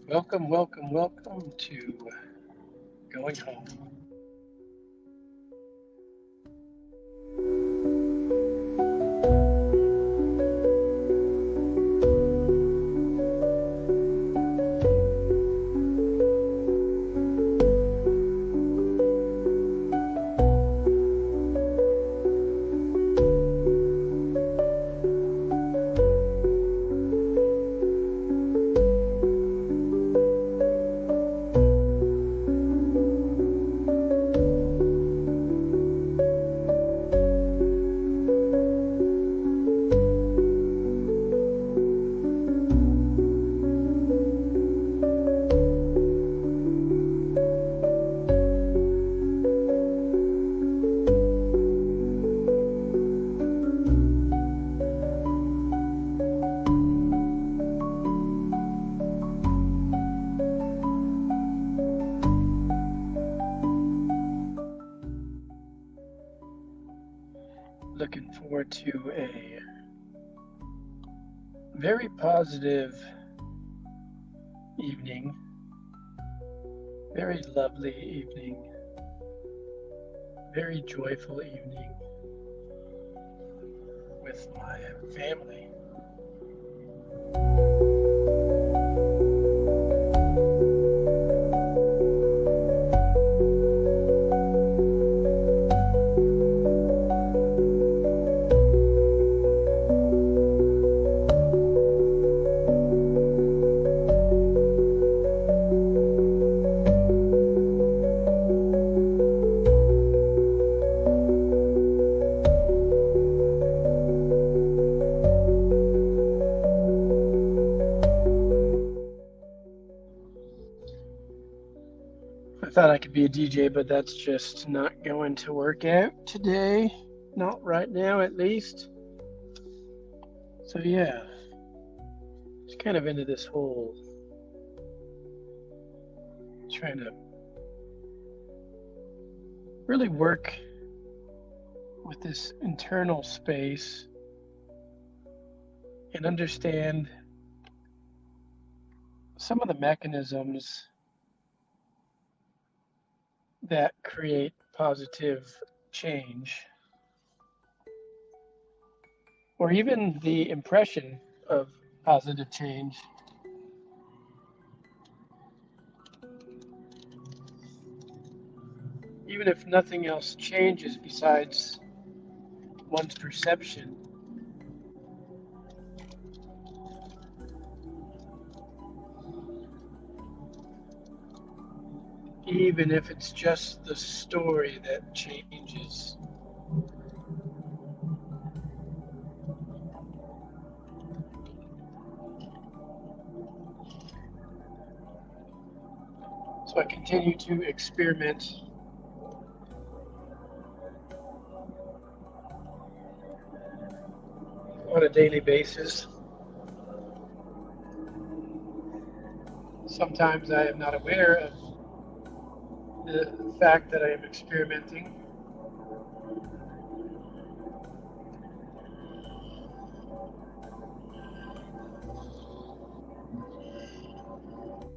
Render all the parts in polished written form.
Welcome, welcome, welcome to Going Home. Looking forward to a very positive evening, very lovely evening, very joyful evening with my family. I thought I could be a DJ, but that's just not going to work out today. Not right now, at least. So, yeah, it's kind of into this whole trying to really work with this internal space and understand some of the mechanisms that create positive change, or even the impression of positive change. Even if nothing else changes besides one's perception, even if it's just the story that changes. So I continue to experiment on a daily basis. Sometimes I am not aware of the fact that I am experimenting.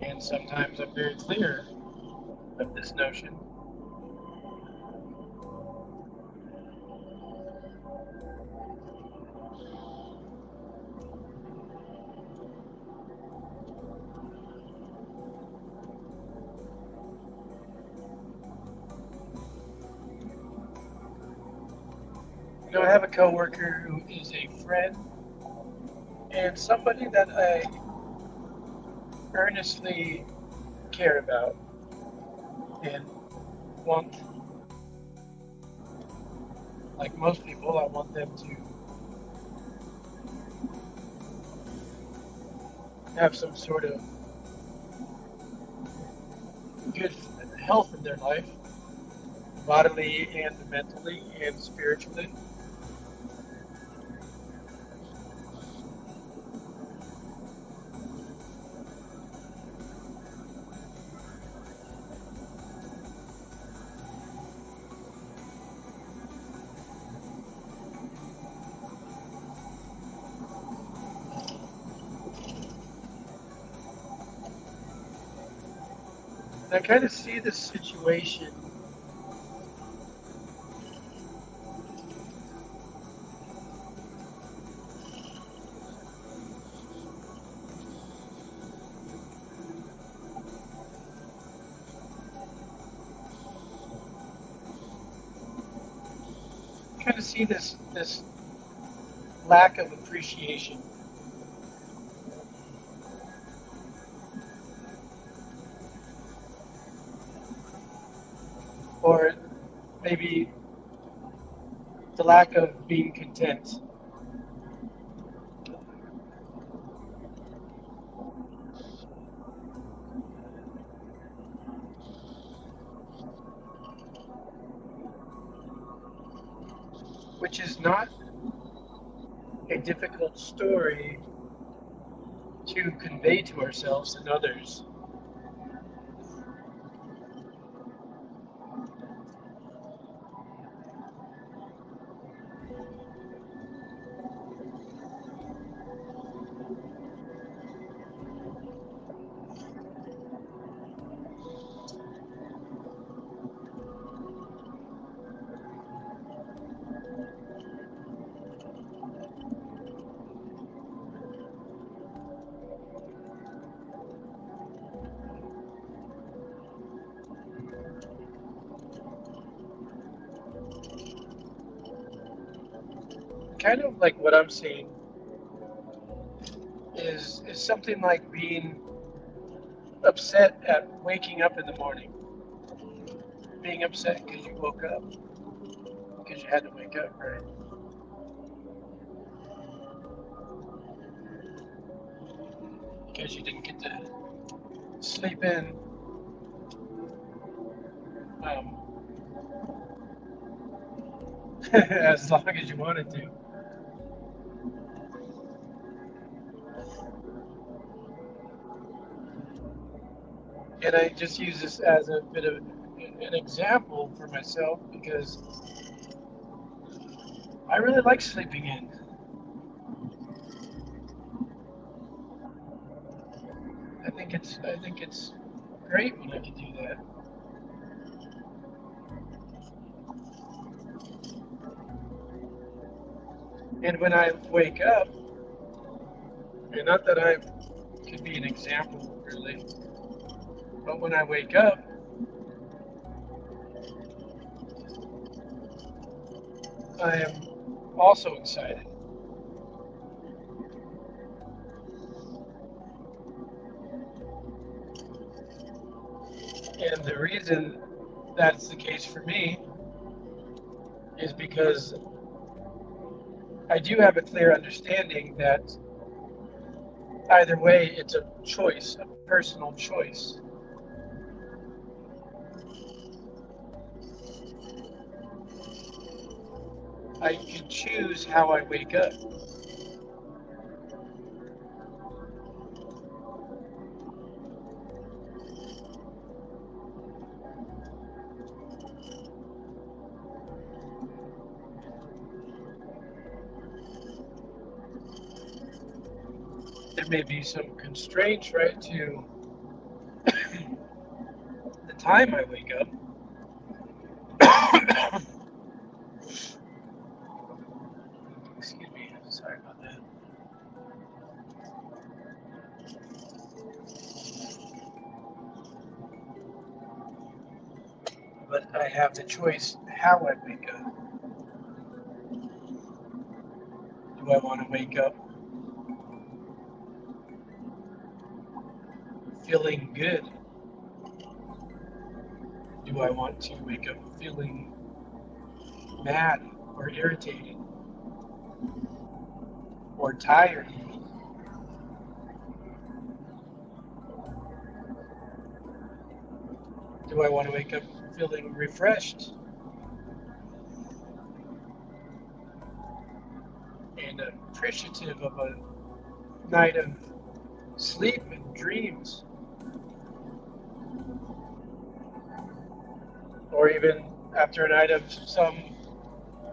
And sometimes I'm very clear of this notion. I have a coworker who is a friend and somebody that I earnestly care about and want, like most people, I want them to have some sort of good health in their life, bodily and mentally and spiritually. And I kind of see this situation this lack of appreciation, or maybe the lack of being content. Which is not a difficult story to convey to ourselves and others. Kind of like what I'm seeing is something like being upset at waking up in the morning, being upset because you woke up, because you had to wake up, right? Because you didn't get to sleep in um, as long as you wanted to. And I just use this as a bit of an example for myself because I really like sleeping in. I think it's great when I can do that. And when I wake up, and not that I could be an example really, but when I wake up, I am also excited. And the reason that's the case for me is because I do have a clear understanding that either way, it's a choice, a personal choice. I can choose how I wake up. There may be some constraints, right, to the time I wake up. Excuse me, sorry about that. But I have the choice how I wake up. Do I want to wake up feeling good? Do I want to wake up feeling mad or irritated or tired? Do I want to wake up feeling refreshed and appreciative of a night of sleep and dreams? Or even after a night of some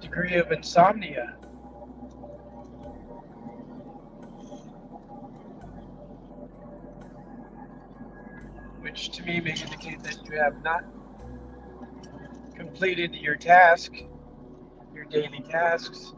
degree of insomnia, which to me may indicate that you have not completed your task, your daily tasks.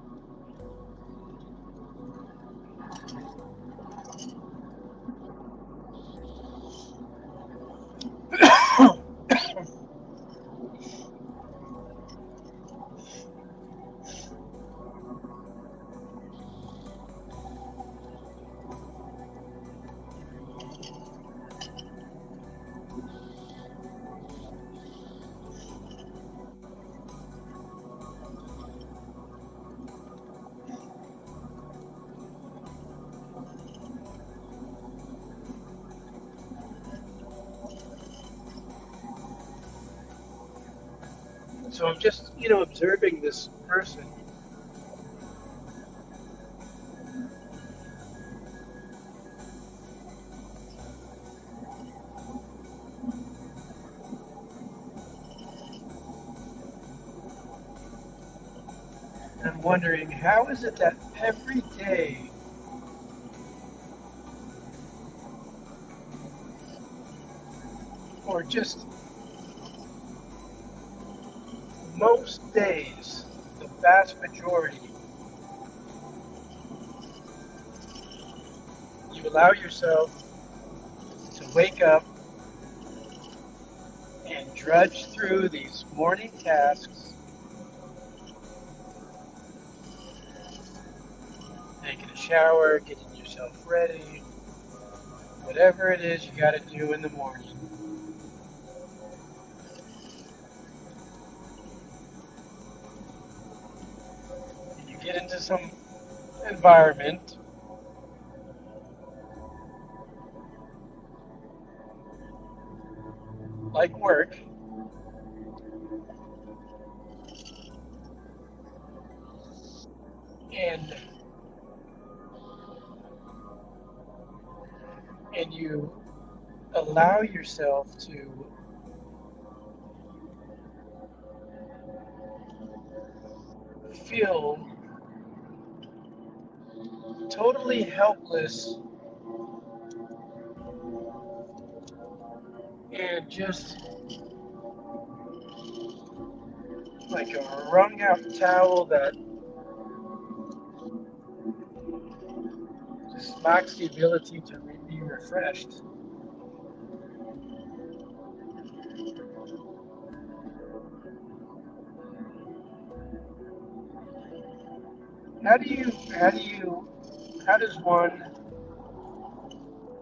So I'm just, observing this person. And I'm wondering, how is it that every day, or just most days, the vast majority, you allow yourself to wake up and drudge through these morning tasks, taking a shower, getting yourself ready, whatever it is you got to do in the morning. And you get into some environment like work, and you allow yourself to feel totally helpless and just like a wrung out towel that just lacks the ability to be refreshed. How does one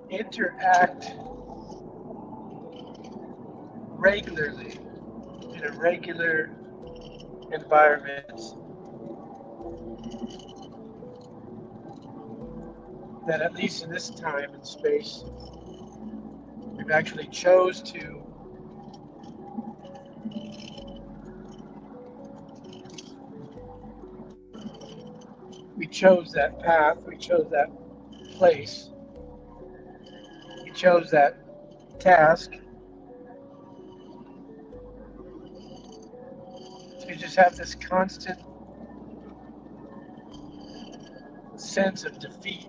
interact regularly in a regular environment that, at least in this time and space, we've actually we chose that path, we chose that place, we chose that task to just have this constant sense of defeat.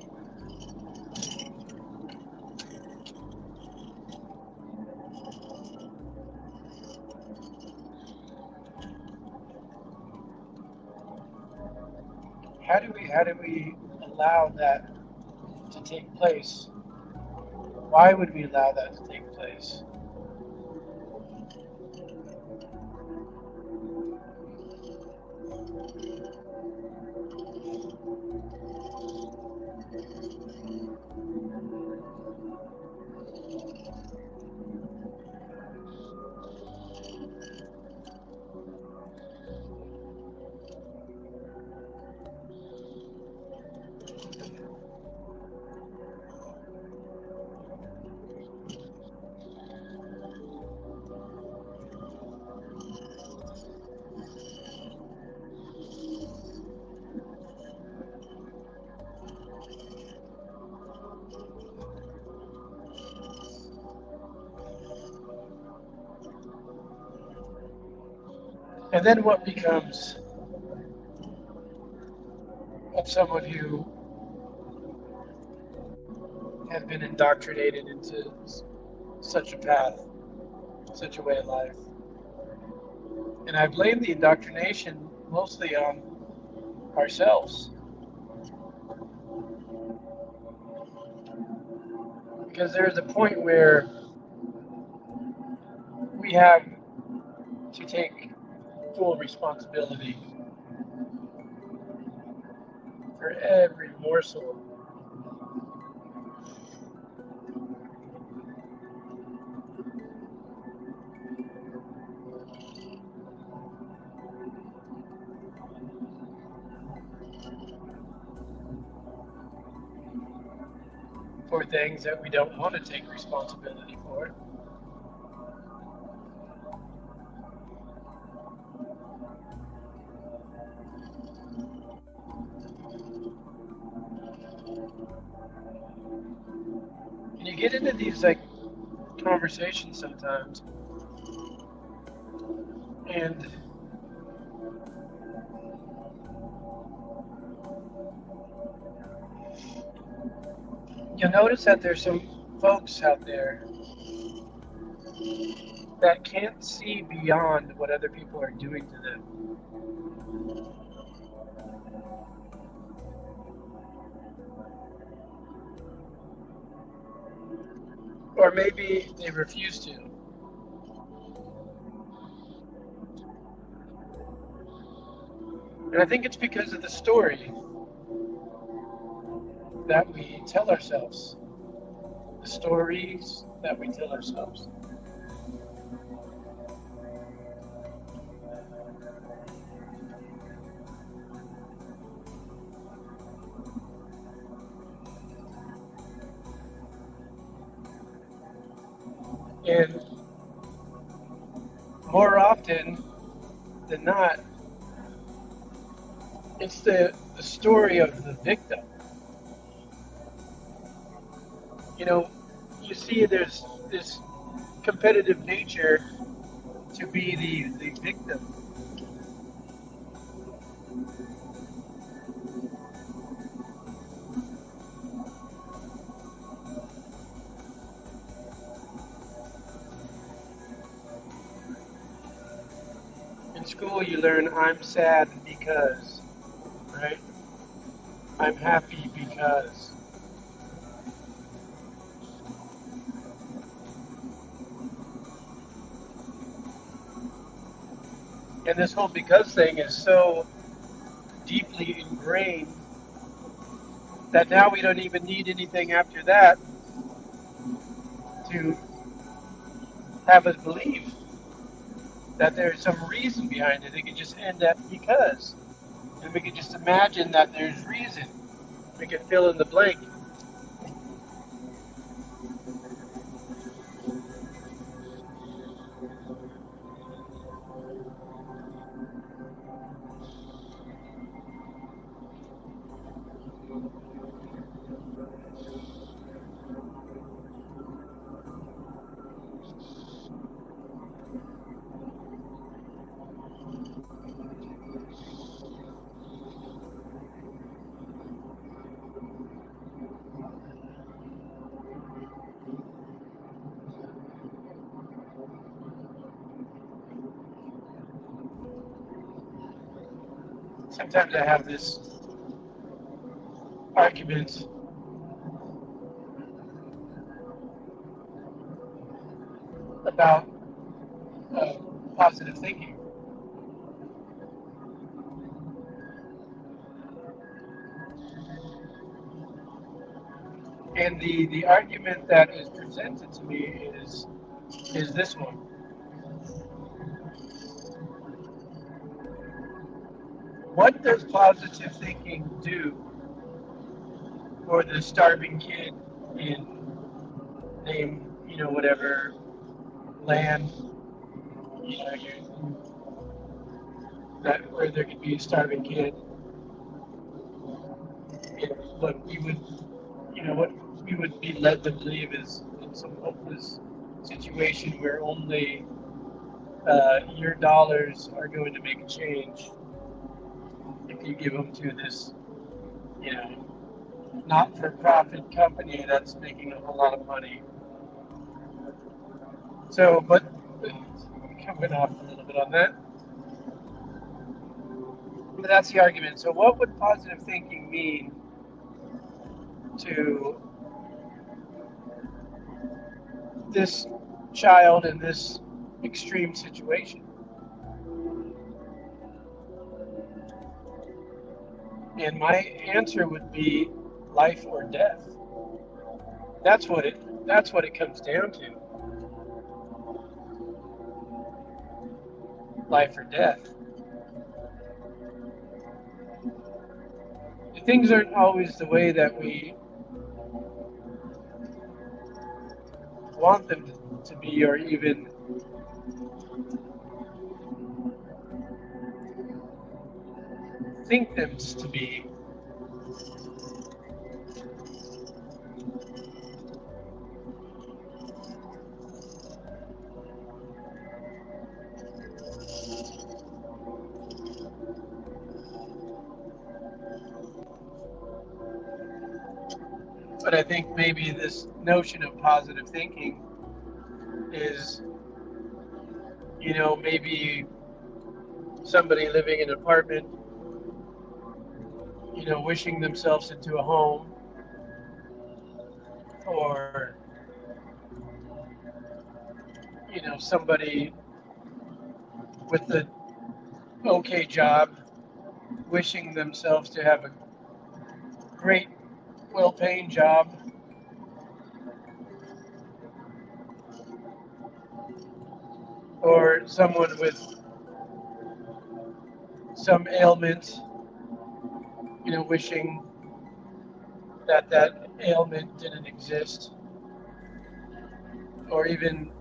How do we allow that to take place? Why would we allow that to take place? And then what becomes of someone who has been indoctrinated into such a path, such a way of life. And I blame the indoctrination mostly on ourselves, because there's a point where we have to take full responsibility for every morsel. For things that we don't want to take responsibility for. And you get into these like conversations sometimes, and you'll notice that there's some folks out there that can't see beyond what other people are doing to them. Or maybe they refuse to. And I think it's because of the story that we tell ourselves, the stories that we tell ourselves. And more often than not, it's the story of the victim. You know, you see there's this competitive nature to be the victim. In school, you learn I'm sad because, right? I'm happy because. And this whole because thing is so deeply ingrained that now we don't even need anything after that to have us believe that there's some reason behind it. It could just end at because. And we could just imagine that there's reason. We could fill in the blank. Sometimes I have this argument about uh, positive thinking. And the argument that is presented to me is this one. What does positive thinking do for the starving kid in name, whatever land, that where there could be a starving kid, and what we would be led to believe is in some hopeless situation where only your dollars are going to make a change if you give them to this, not-for-profit company that's making a whole lot of money. So, but coming off a little bit on that, but that's the argument. So, what would positive thinking mean to this child in this extreme situation? And my answer would be life or death. That's what it comes down to. Life or death. Things aren't always the way that we want them to be, or even think them to be. But I think maybe this notion of positive thinking is, maybe somebody living in an apartment, wishing themselves into a home, or, somebody with an okay job wishing themselves to have a great, well paying job, or someone with some ailment, wishing that ailment didn't exist, or even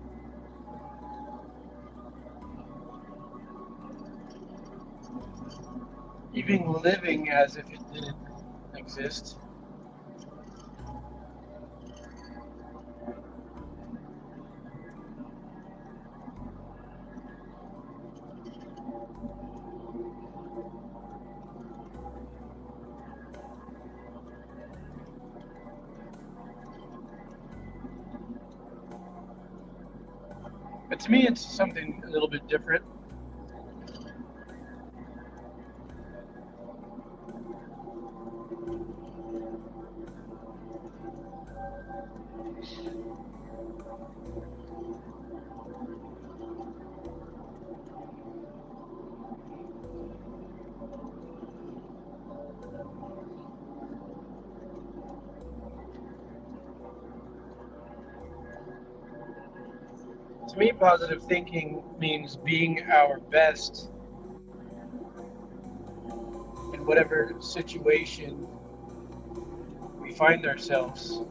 living as if it didn't exist. But to me, it's something a little bit different. To me, positive thinking means being our best in whatever situation we find ourselves.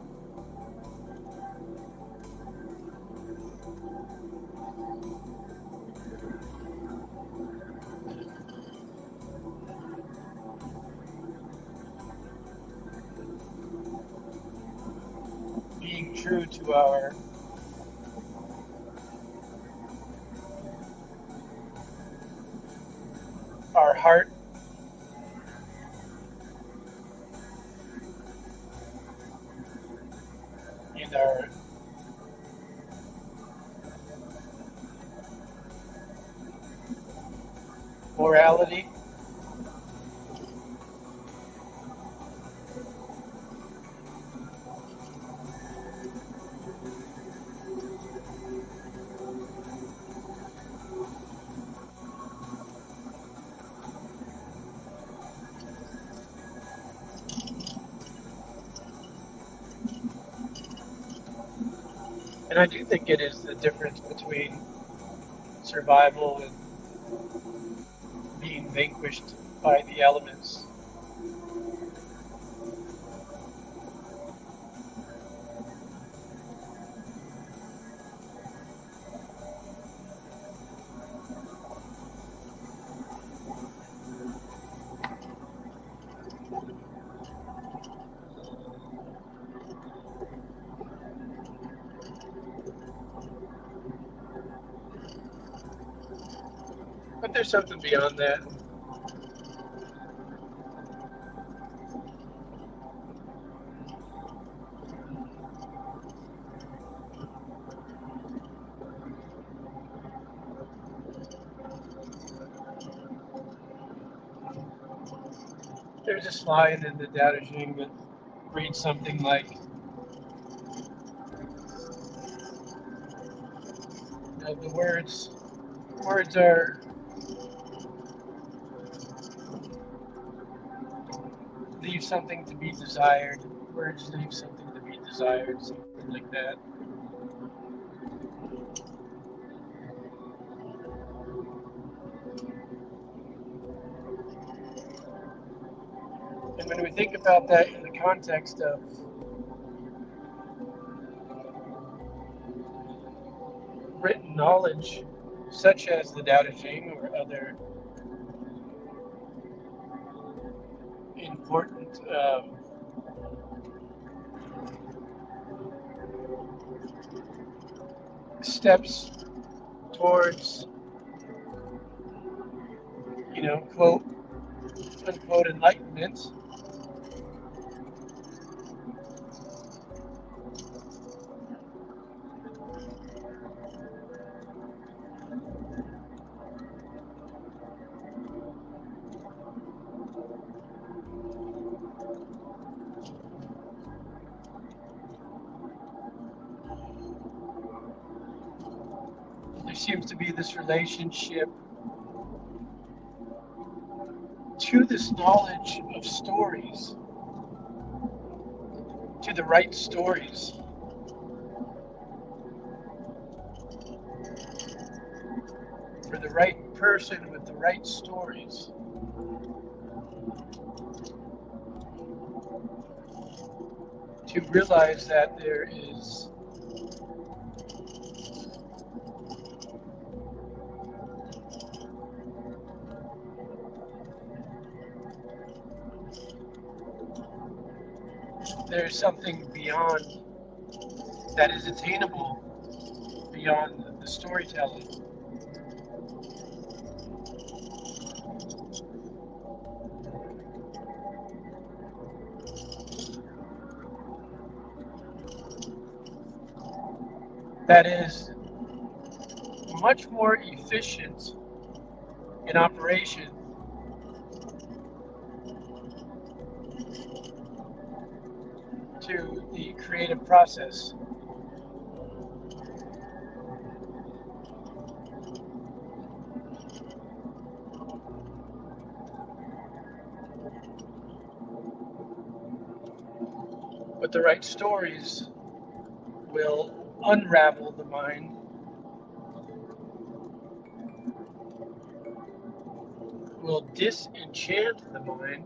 Being true to our heart and our morality. And I do think it is the difference between survival and being vanquished by the elements. But there's something beyond that. there's a slide in the Tao Te Ching that reads something like, the words are leave something to be desired. Words leave something to be desired, something like that. And when we think about that in the context of written knowledge, such as the Tao Te Ching or other important steps towards, quote unquote, enlightenment, there seems to be this relationship to this knowledge of stories, to the right stories. For the right person with the right stories. To realize that there's something beyond that is attainable beyond the storytelling. That is much more efficient in operation to the creative process. But the right stories will unravel the mind, will disenchant the mind,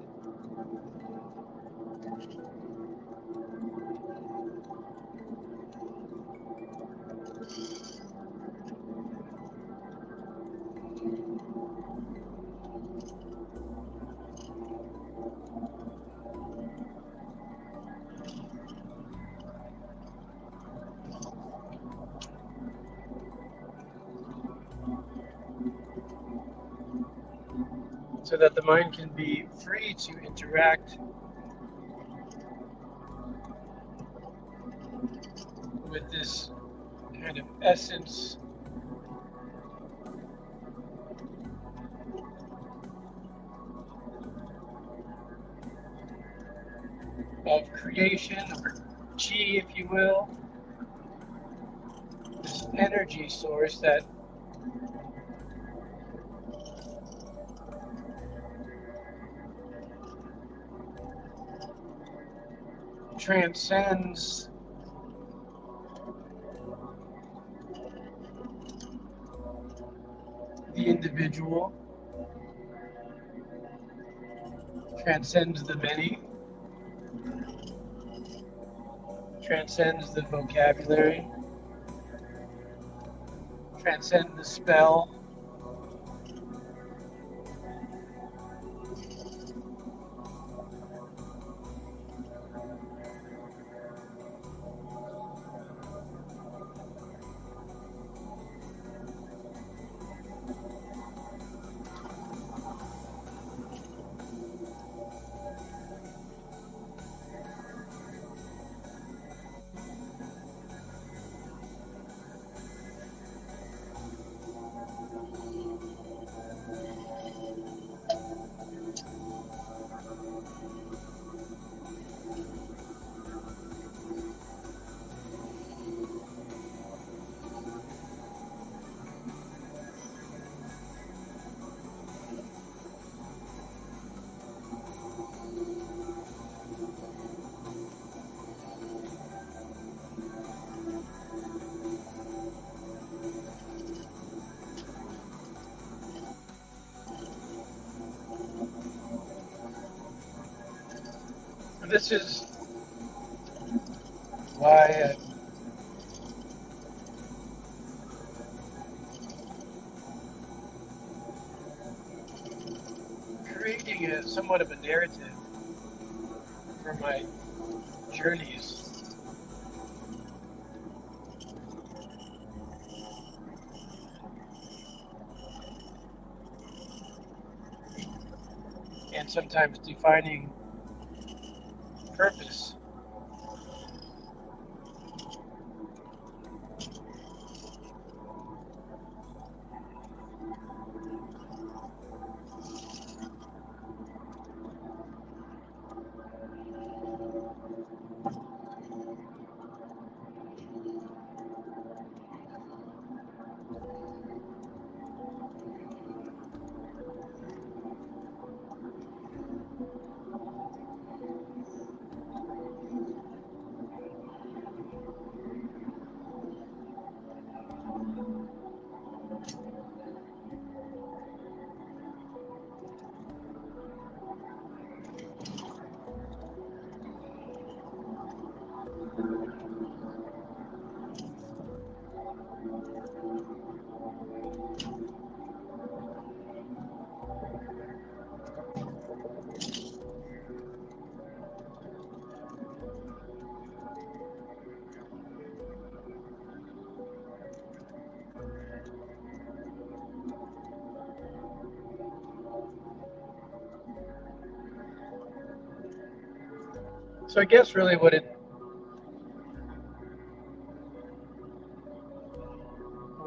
so that the mind can be free to interact with this kind of essence of creation, or chi, if you will, this energy source that transcends the individual, transcends the many, transcends the vocabulary, transcends the spell, This is why I'm creating a somewhat of a narrative for my journeys. And sometimes defining purpose. So I guess really what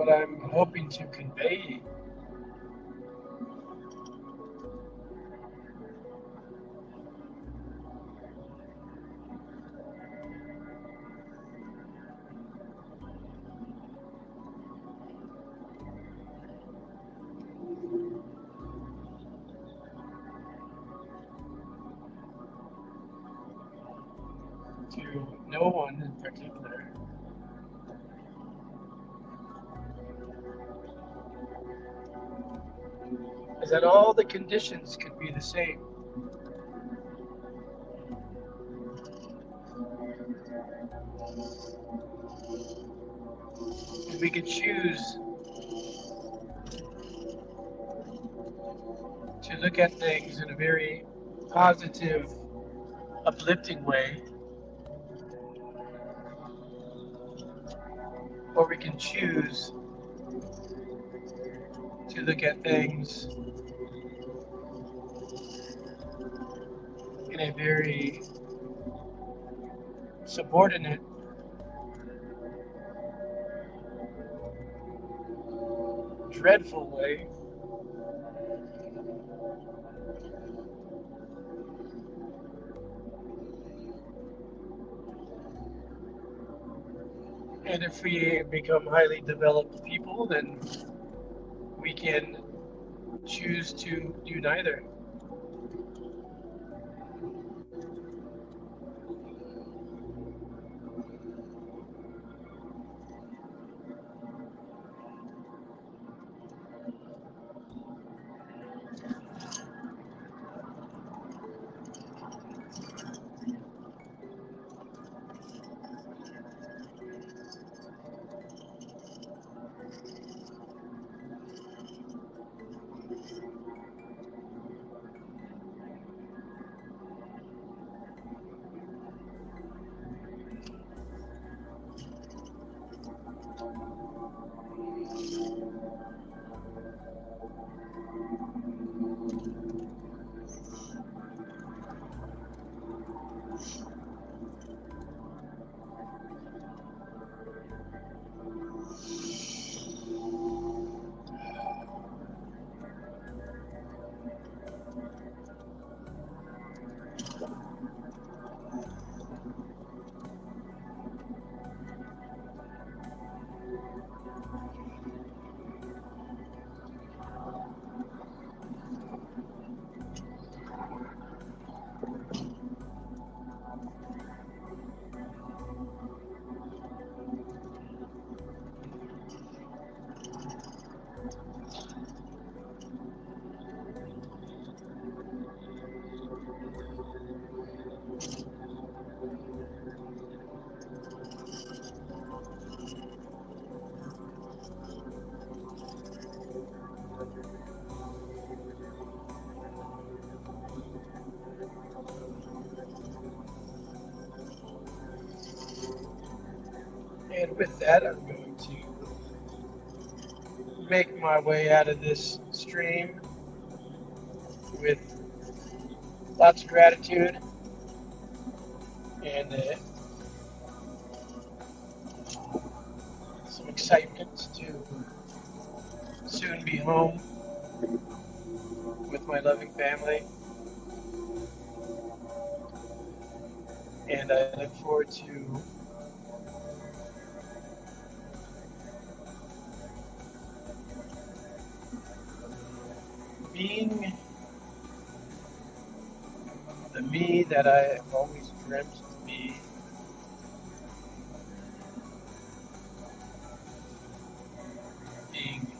I'm hoping to convey to no one in particular is that all the conditions could be the same. And we could choose to look at things in a very positive, uplifting way, or we can choose to look at things in a very subordinate, dreadful way. And if we become highly developed people, then we can choose to do neither. And with that, I'm going to make my way out of this stream with lots of gratitude and some excitement to soon be home with my loving family. And I look forward to being the me that I have always dreamt to be. Being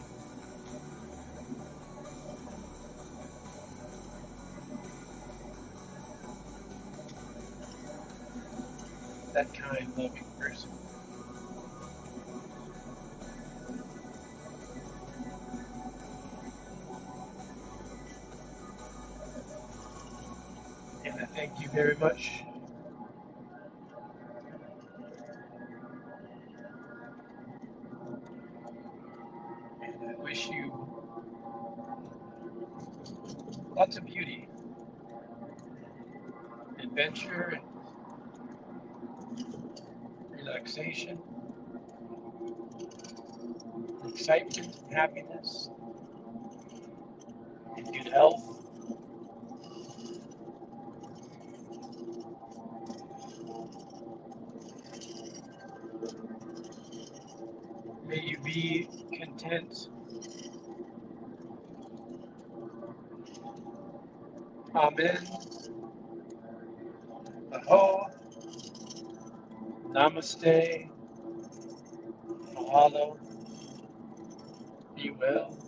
that kind, loving person. And I thank you very much. And I wish you lots of beauty, adventure, and relaxation, excitement, and happiness, and good health. May you be content. Amen. Aho. Namaste. Mahalo. Be well.